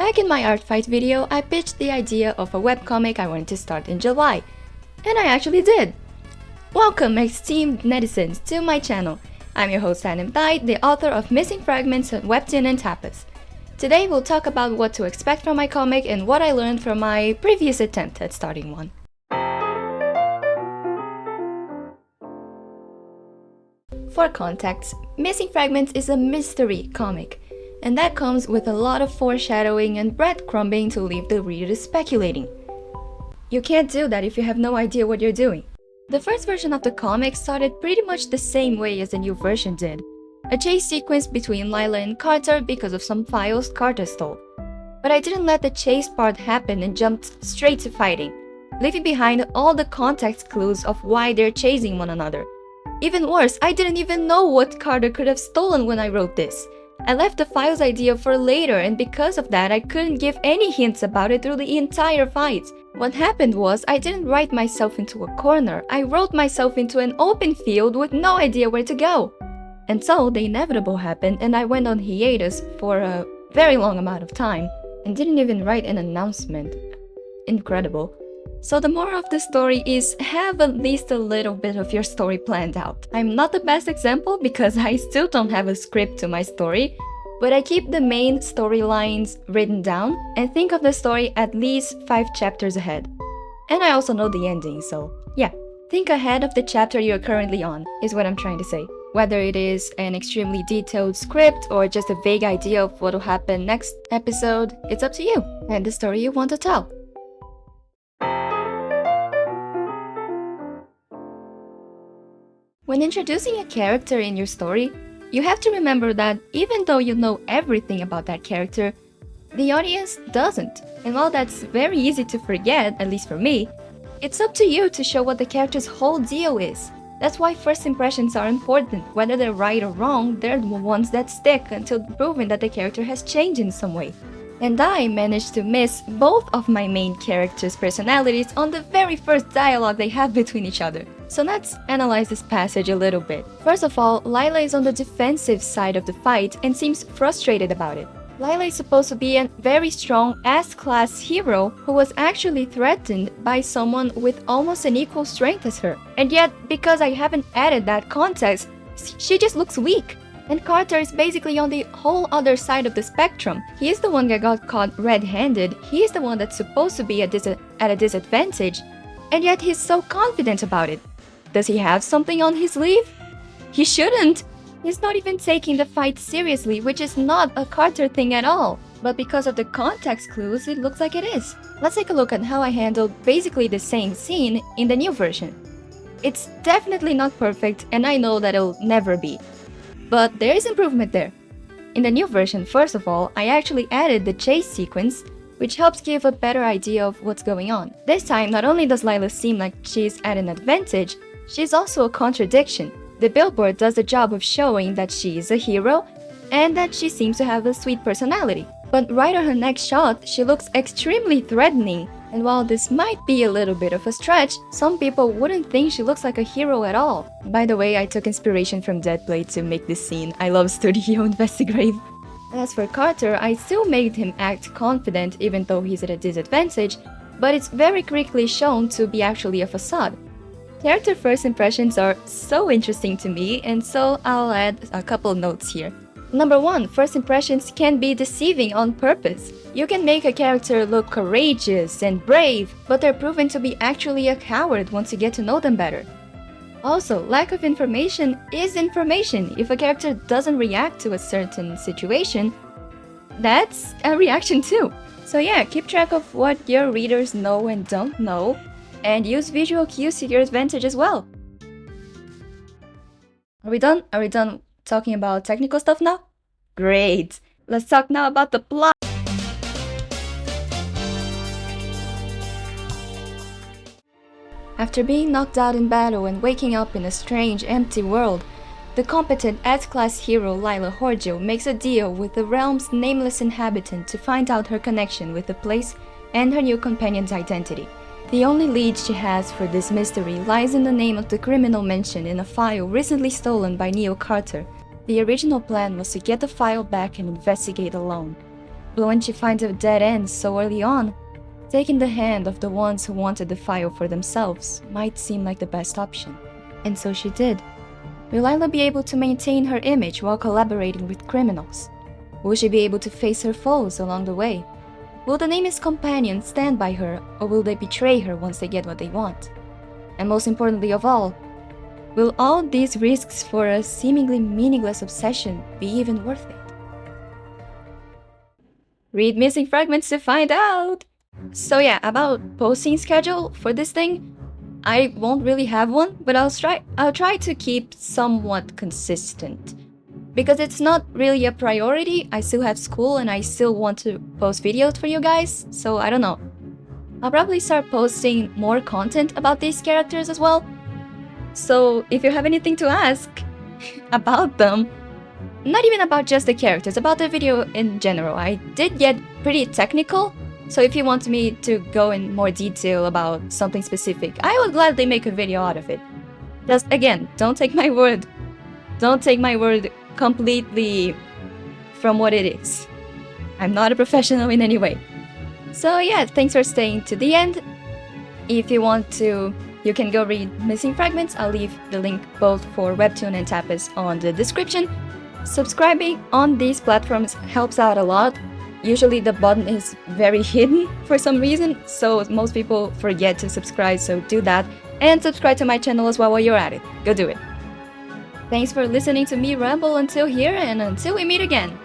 Back in my art fight video, I pitched the idea of a webcomic I wanted to start in July. And I actually did! Welcome, esteemed netizens, to my channel. I'm your host Hanem Thait, the author of Missing Fragments, Webtoon and Tapas. Today we'll talk about what to expect from my comic and what I learned from my previous attempt at starting one. For context, Missing Fragments is a mystery comic, and that comes with a lot of foreshadowing and breadcrumbing to leave the reader speculating. You can't do that if you have no idea what you're doing. The first version of the comic started pretty much the same way as the new version did. A chase sequence between Lila and Carter because of some files Carter stole. But I didn't let the chase part happen and jumped straight to fighting, leaving behind all the context clues of why they're chasing one another. Even worse, I didn't even know what Carter could have stolen when I wrote this. I left the files idea for later, and because of that I couldn't give any hints about it through the entire fight. What happened was I didn't write myself into a corner, I wrote myself into an open field with no idea where to go. And so the inevitable happened and I went on hiatus for a very long amount of time and didn't even write an announcement. Incredible. So the moral of the story is have at least a little bit of your story planned out. I'm not the best example because I still don't have a script to my story, but I keep the main storylines written down and think of the story at least 5 chapters ahead. And I also know the ending, so yeah, think ahead of the chapter you're currently on, is what I'm trying to say. Whether it is an extremely detailed script or just a vague idea of what will happen next episode, it's up to you and the story you want to tell. When introducing a character in your story, you have to remember that even though you know everything about that character, the audience doesn't. And while that's very easy to forget, at least for me, it's up to you to show what the character's whole deal is. That's why first impressions are important. Whether they're right or wrong, they're the ones that stick until proven that the character has changed in some way. And I managed to miss both of my main characters' personalities on the very first dialogue they have between each other. So let's analyze this passage a little bit. First of all, Lila is on the defensive side of the fight and seems frustrated about it. Lila is supposed to be a very strong S-class hero who was actually threatened by someone with almost an equal strength as her. And yet, because I haven't added that context, she just looks weak. And Carter is basically on the whole other side of the spectrum. He is the one that got caught red-handed, he is the one that's supposed to be at a disadvantage, and yet he's so confident about it. Does he have something on his sleeve? He shouldn't! He's not even taking the fight seriously, which is not a Carter thing at all. But because of the context clues, it looks like it is. Let's take a look at how I handled basically the same scene in the new version. It's definitely not perfect, and I know that it'll never be. But there is improvement there. In the new version, first of all, I actually added the chase sequence, which helps give a better idea of what's going on. This time, not only does Lila seem like she's at an advantage, she's also a contradiction. The billboard does the job of showing that she is a hero and that she seems to have a sweet personality. But right on her next shot, she looks extremely threatening. And while this might be a little bit of a stretch, some people wouldn't think she looks like a hero at all. By the way, I took inspiration from Deadblade to make this scene. I love Studio Investigrave. As for Carter, I still made him act confident even though he's at a disadvantage, but it's very quickly shown to be actually a facade. Character first impressions are so interesting to me, and so I'll add a couple notes here. Number 1, first impressions can be deceiving on purpose. You can make a character look courageous and brave, but they're proven to be actually a coward once you get to know them better. Also, lack of information is information. If a character doesn't react to a certain situation, that's a reaction too. So yeah, keep track of what your readers know and don't know, and use visual cues to your advantage as well. Are we done? Are we done talking about technical stuff now? Great! Let's talk now about the plot! After being knocked out in battle and waking up in a strange, empty world, the competent S-class hero Lila Horjo makes a deal with the realm's nameless inhabitant to find out her connection with the place and her new companion's identity. The only lead she has for this mystery lies in the name of the criminal mentioned in a file recently stolen by Neo Carter. The original plan was to get the file back and investigate alone. but when she finds a dead end so early on, taking the hand of the ones who wanted the file for themselves might seem like the best option. And so she did. Will Lila be able to maintain her image while collaborating with criminals? Will she be able to face her foes along the way? Will the nameless companions stand by her, or will they betray her once they get what they want? And most importantly of all, will all these risks for a seemingly meaningless obsession be even worth it? Read Missing Fragments to find out! So yeah, about posting schedule for this thing, I won't really have one, but I'll try to keep somewhat consistent. Because it's not really a priority, I still have school and I still want to post videos for you guys, so I don't know. I'll probably start posting more content about these characters as well. So if you have anything to ask about them, not even about just the characters, about the video in general, I did get pretty technical. So if you want me to go in more detail about something specific, I would gladly make a video out of it. Just again, don't take my word. Don't take my word completely from what it is. I'm not a professional in any way. So yeah, thanks for staying to the end. If you want to, you can go read Missing Fragments. I'll leave the link both for Webtoon and Tapas on the description. Subscribing on these platforms helps out a lot. Usually the button is very hidden for some reason, so most people forget to subscribe, so do that. And subscribe to my channel as well while you're at it. Go do it. Thanks for listening to me ramble until here, and until we meet again.